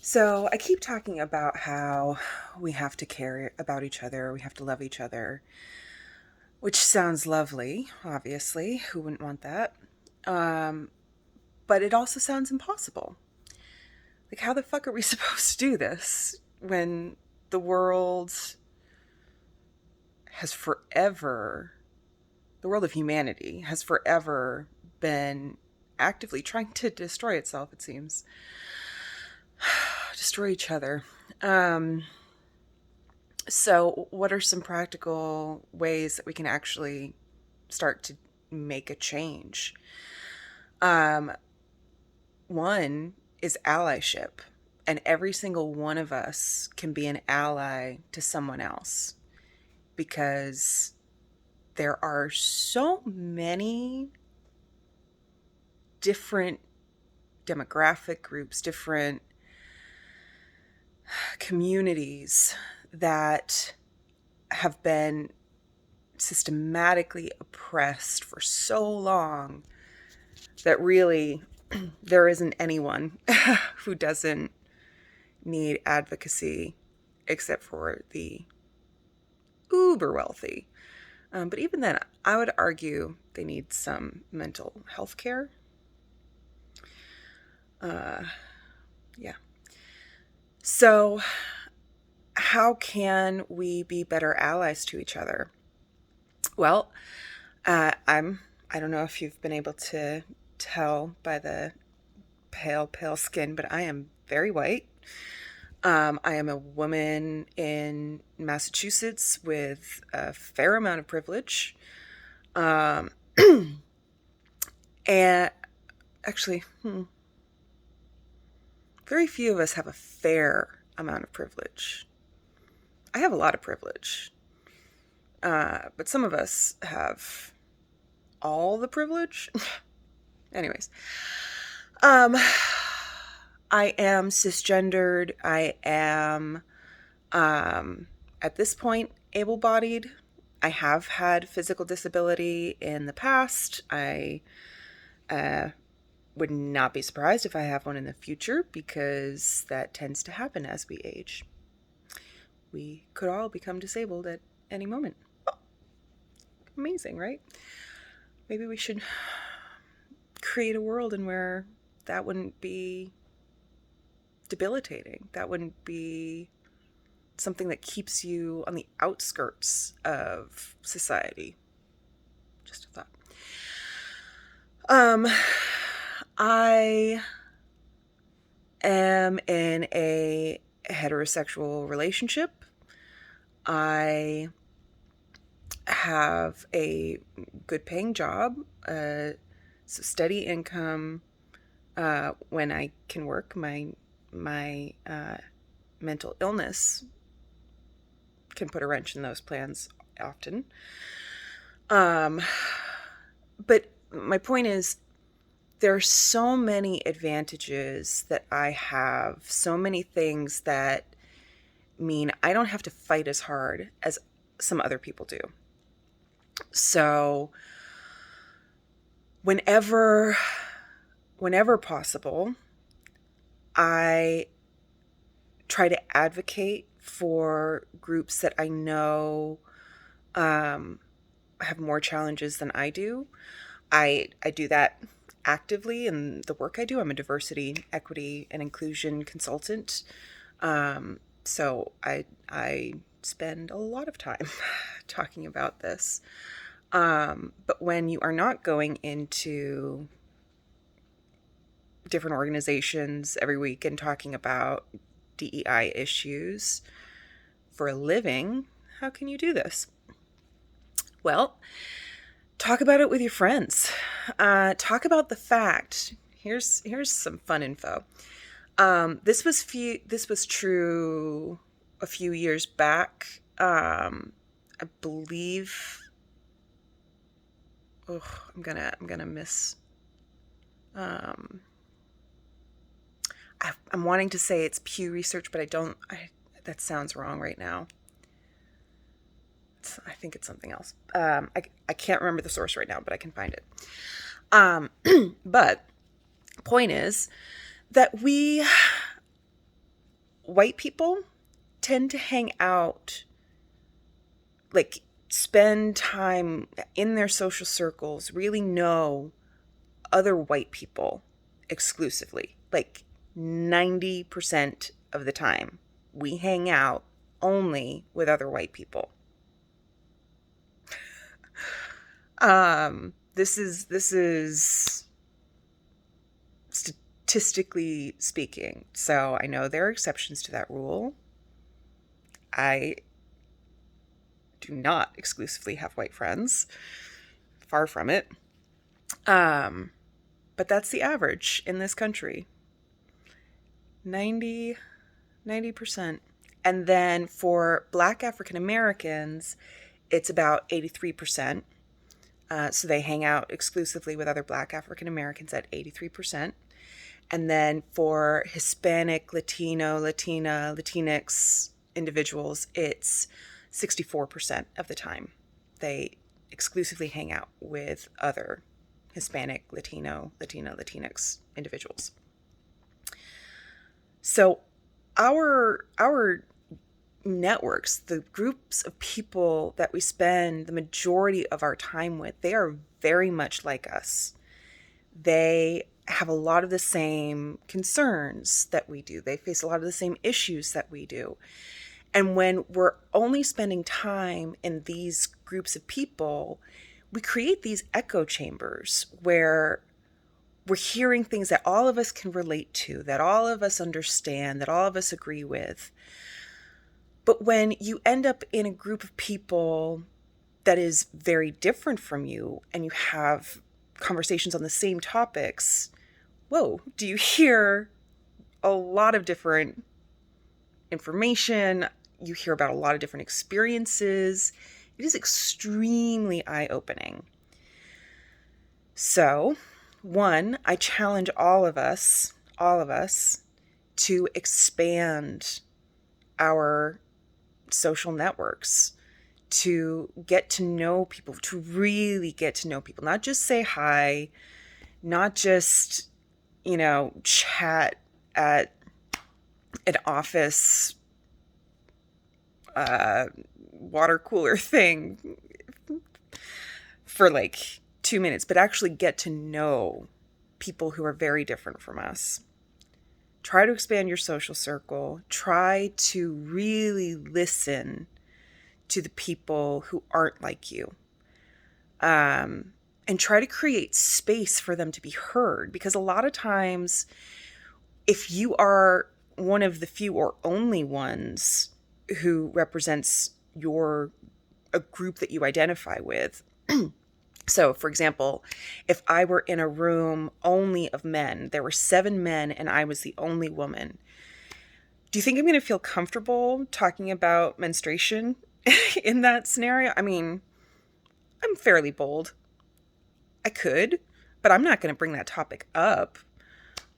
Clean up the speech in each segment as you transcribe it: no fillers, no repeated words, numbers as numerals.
So I keep talking about how we have to care about each other, we have to love each other, which sounds lovely, obviously. Who wouldn't want that? Um, but it also sounds impossible. Like, how the fuck are we supposed to do this when the world has forever, the world of humanity has forever been actively trying to destroy itself, it seems? Destroy each other. Um, So, what are some practical ways that we can actually start to make a change? Um, One is allyship, and every single one of us can be an ally to someone else because there are so many different demographic groups, different communities that have been systematically oppressed for so long that really there isn't anyone who doesn't need advocacy except for the uber wealthy. But even then, I would argue they need some mental health care. Uh, yeah. So, how can we be better allies to each other? Well, I don't know if you've been able to tell by the pale skin, but I am very white. I am a woman in Massachusetts with a fair amount of privilege. Um, and actually, very few of us have a fair amount of privilege. I have a lot of privilege, but some of us have all the privilege. Anyways, um, I am cisgendered. I am, um, at this point, able bodied. I have had physical disability in the past. I uh, would not be surprised if I have one in the future because that tends to happen as we age. We could all become disabled at any moment. Oh, amazing, right? Maybe we should create a world in where that wouldn't be debilitating. That wouldn't be something that keeps you on the outskirts of society. Just a thought. Um, I am in a heterosexual relationship. I have a good paying job, so steady income. When I can work, my mental illness can put a wrench in those plans often. Um, but my point is, there are so many advantages that I have, so many things that mean I don't have to fight as hard as some other people do. So whenever whenever possible, I try to advocate for groups that I know um, have more challenges than I do. I do that actively in the work I do. I'm a diversity, equity, and inclusion consultant. So I spend a lot of time talking about this. But when you are not going into different organizations every week and talking about DEI issues for a living, how can you do this? Well, talk about it with your friends. Talk about the fact. Here's some fun info. This was true a few years back. I believe. Oh, I'm gonna miss. Um, I'm wanting to say it's Pew Research, but I don't. That sounds wrong right now. I think it's something else. I can't remember the source right now, but I can find it. But point is that we white people tend to hang out, like spend time in their social circles, really know other white people exclusively. Like 90% of the time, we hang out only with other white people. This is statistically speaking. So I know there are exceptions to that rule. I do not exclusively have white friends. Far from it. But that's the average in this country. 90%. And then for Black African Americans, it's about 83%. So they hang out exclusively with other Black African Americans at 83%. And then for Hispanic, Latino, Latina, Latinx individuals, it's 64% of the time. They exclusively hang out with other Hispanic, Latino, Latina, Latinx individuals. So our networks, the groups of people that we spend the majority of our time with, they are very much like us. They have a lot of the same concerns that we do. They face a lot of the same issues that we do. And when we're only spending time in these groups of people, we create these echo chambers where we're hearing things that all of us can relate to, that all of us understand, that all of us agree with. But when you end up in a group of people that is very different from you and you have conversations on the same topics, whoa, do you hear a lot of different information? You hear about a lot of different experiences. It is extremely eye-opening. So, one, I challenge all of us to expand our social networks, to get to know people, to really get to know people, not just say hi, not just, chat at an office water cooler thing for like 2 minutes, but actually get to know people who are very different from us. Try to expand your social circle. Try to really listen to the people who aren't like you. And try to create space for them to be heard. Because a lot of times, if you are one of the few or only ones who represents a group that you identify with. So, for example, if I were in a room only of men, there were 7 men and I was the only woman, do you think I'm going to feel comfortable talking about menstruation in that scenario? I mean, I'm fairly bold. I could, but I'm not going to bring that topic up.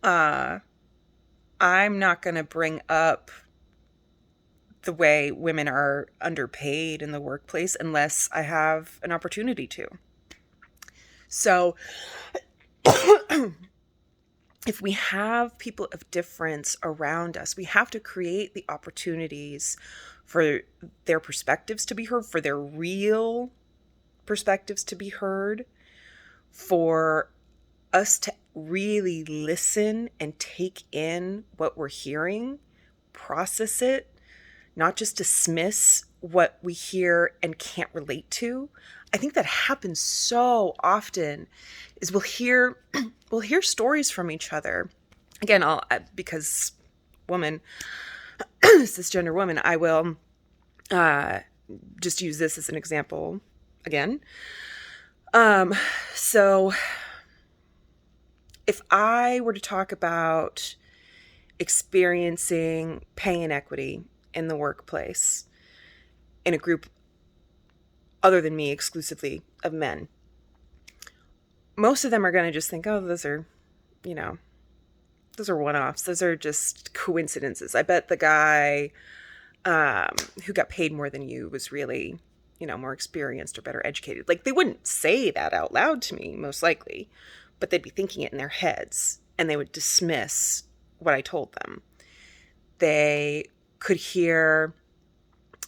I'm not going to bring up the way women are underpaid in the workplace unless I have an opportunity to. So if we have people of difference around us, we have to create the opportunities for their perspectives to be heard, for their real perspectives to be heard, for us to really listen and take in what we're hearing, process it, not just dismiss what we hear and can't relate to. I think that happens so often is we'll hear stories from each other. Again, because woman, cisgender woman, I will just use this as an example again. So if I were to talk about experiencing pay inequity in the workplace in a group other than me, exclusively of men, most of them are going to just think, oh, those are one-offs. Those are just coincidences. I bet the guy who got paid more than you was really, more experienced or better educated. Like, they wouldn't say that out loud to me, most likely, but they'd be thinking it in their heads and they would dismiss what I told them. They could hear,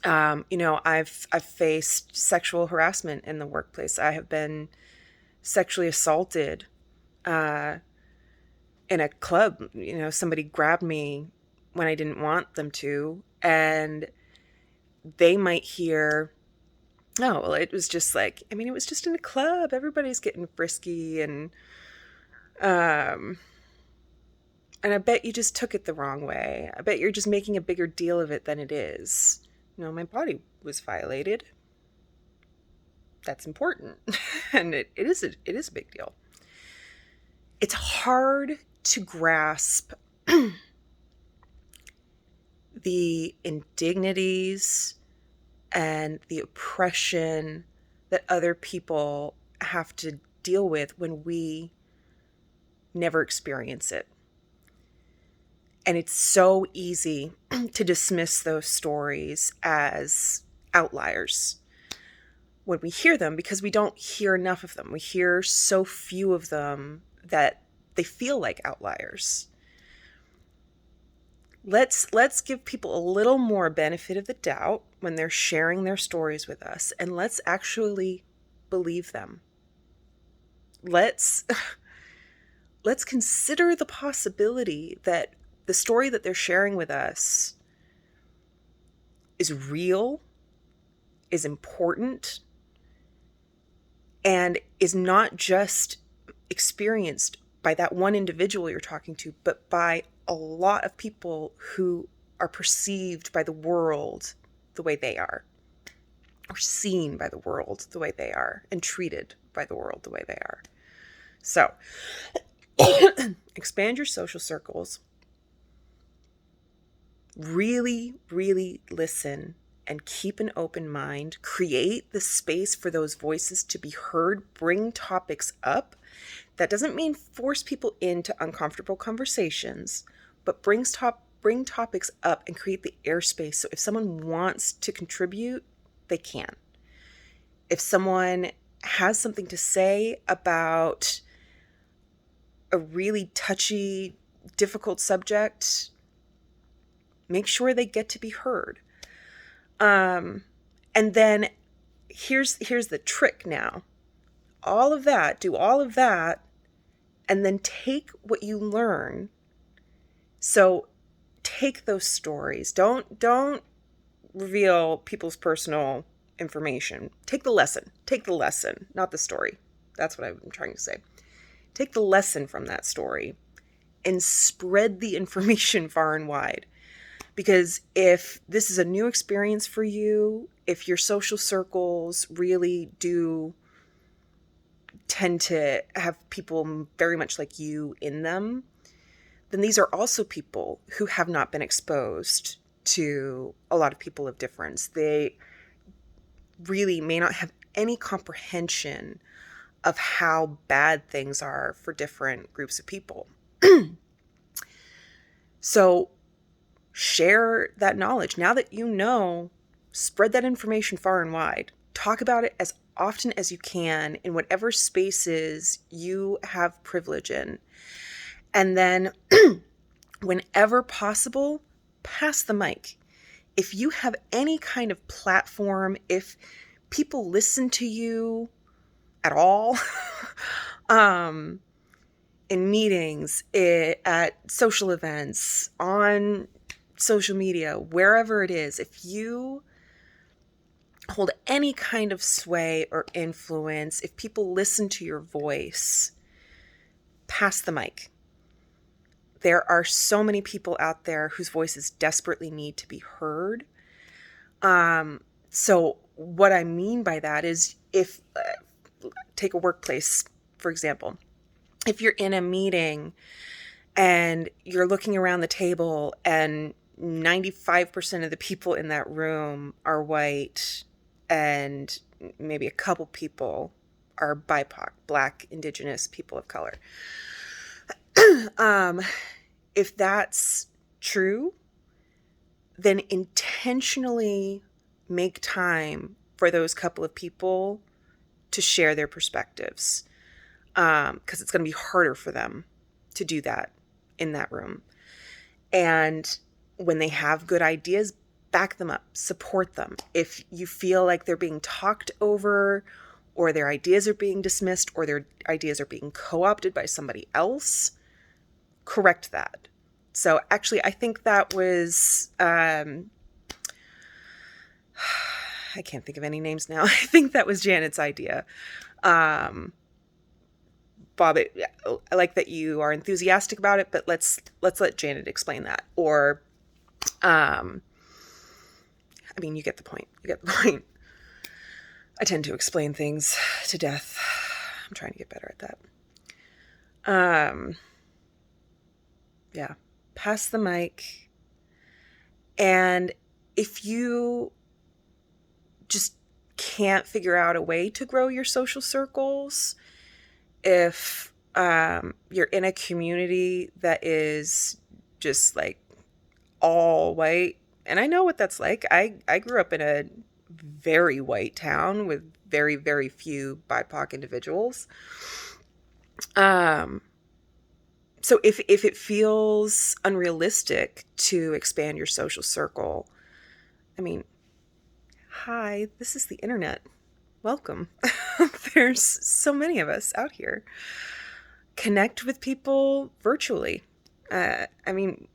I've faced sexual harassment in the workplace. I have been sexually assaulted in a club. Somebody grabbed me when I didn't want them to, and they might hear, oh, well, it was just like, it was just in a club. Everybody's getting frisky, um, and I bet you just took it the wrong way. I bet you're just making a bigger deal of it than it is. My body was violated. That's important. And it is a big deal. It's hard to grasp the indignities and the oppression that other people have to deal with when we never experience it. And it's so easy to dismiss those stories as outliers when we hear them, because we don't hear enough of them. We hear so few of them that they feel like outliers. Let's give people a little more benefit of the doubt when they're sharing their stories with us, and let's actually believe them. Let's consider the possibility that the story that they're sharing with us is real, is important, and is not just experienced by that one individual you're talking to, but by a lot of people who are perceived by the world the way they are, or seen by the world the way they are, and treated by the world the way they are. So, expand your social circles. Really, really listen and keep an open mind. Create the space for those voices to be heard. Bring topics up. That doesn't mean force people into uncomfortable conversations, but bring topics up and create the airspace. So if someone wants to contribute, they can. If someone has something to say about a really touchy, difficult subject, make sure they get to be heard. And then here's the trick now. Do all of that, and then take what you learn. So take those stories. Don't reveal people's personal information. Take the lesson, not the story. That's what I'm trying to say. Take the lesson from that story and spread the information far and wide. Because if this is a new experience for you, if your social circles really do tend to have people very much like you in them, then these are also people who have not been exposed to a lot of people of difference. They really may not have any comprehension of how bad things are for different groups of people. So share that knowledge. Now that you know, spread that information far and wide. Talk about it as often as you can in whatever spaces you have privilege in. And then whenever possible, pass the mic. If you have any kind of platform, if people listen to you at all, in meetings, at social events, on social media, wherever it is, if you hold any kind of sway or influence, if people listen to your voice, pass the mic. There are so many people out there whose voices desperately need to be heard. So what I mean by that is, if take a workplace, for example, if you're in a meeting and you're looking around the table and 95% of the people in that room are white and maybe a couple people are BIPOC, Black, Indigenous, people of color. If that's true, then intentionally make time for those couple of people to share their perspectives, because it's going to be harder for them to do that in that room. And when they have good ideas, back them up, support them. If you feel like they're being talked over, or their ideas are being dismissed, or their ideas are being co-opted by somebody else, correct that. So actually, I think that was, I can't think of any names now. I think that was Janet's idea. Bob, I like that you are enthusiastic about it, but let's let Janet explain that. Or, I mean, you get the point. You get the point. I tend to explain things to death. I'm trying to get better at that. Yeah. Pass the mic. And if you just can't figure out a way to grow your social circles, if you're in a community that is just like all white, and I know what that's like. I grew up in a very white town with very, very few BIPOC individuals. So if it feels unrealistic to expand your social circle, I mean, hi, this is the internet. Welcome. There's so many of us out here. Connect with people virtually. I mean,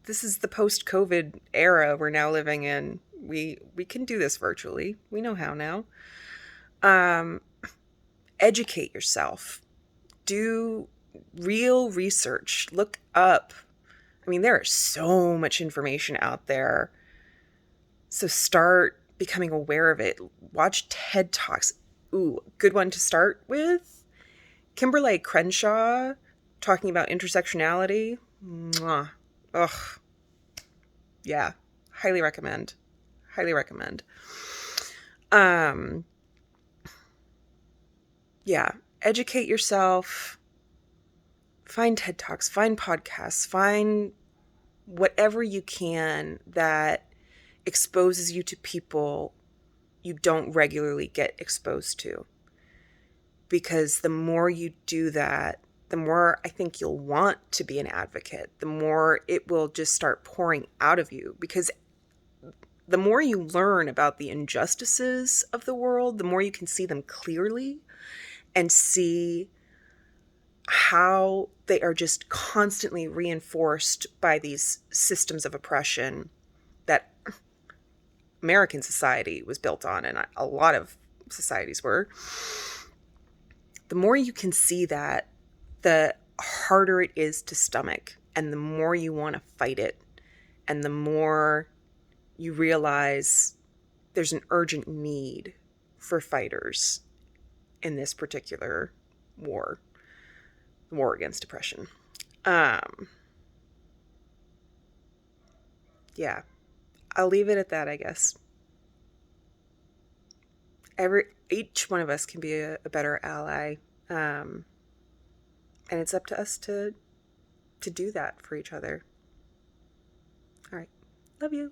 this is the post-COVID era we're now living in. We can do this virtually. We know how now. Educate yourself. Do real research. Look up. I mean, there is so much information out there. So start becoming aware of it. Watch TED Talks. Ooh, good one to start with. Kimberly Crenshaw talking about intersectionality. Mwah. Ugh. Yeah. Highly recommend. Highly recommend. Yeah. Educate yourself. Find TED Talks. Find podcasts. Find whatever you can that exposes you to people you don't regularly get exposed to. Because the more you do that, the more I think you'll want to be an advocate, the more it will just start pouring out of you. Because the more you learn about the injustices of the world, the more you can see them clearly and see how they are just constantly reinforced by these systems of oppression that American society was built on, and a lot of societies were. The more you can see that, the harder it is to stomach, and the more you want to fight it, and the more you realize there's an urgent need for fighters in this particular war against oppression. Yeah, I'll leave it at that, I guess. Each one of us can be a better ally, and it's up to us to do that for each other. All right, love you.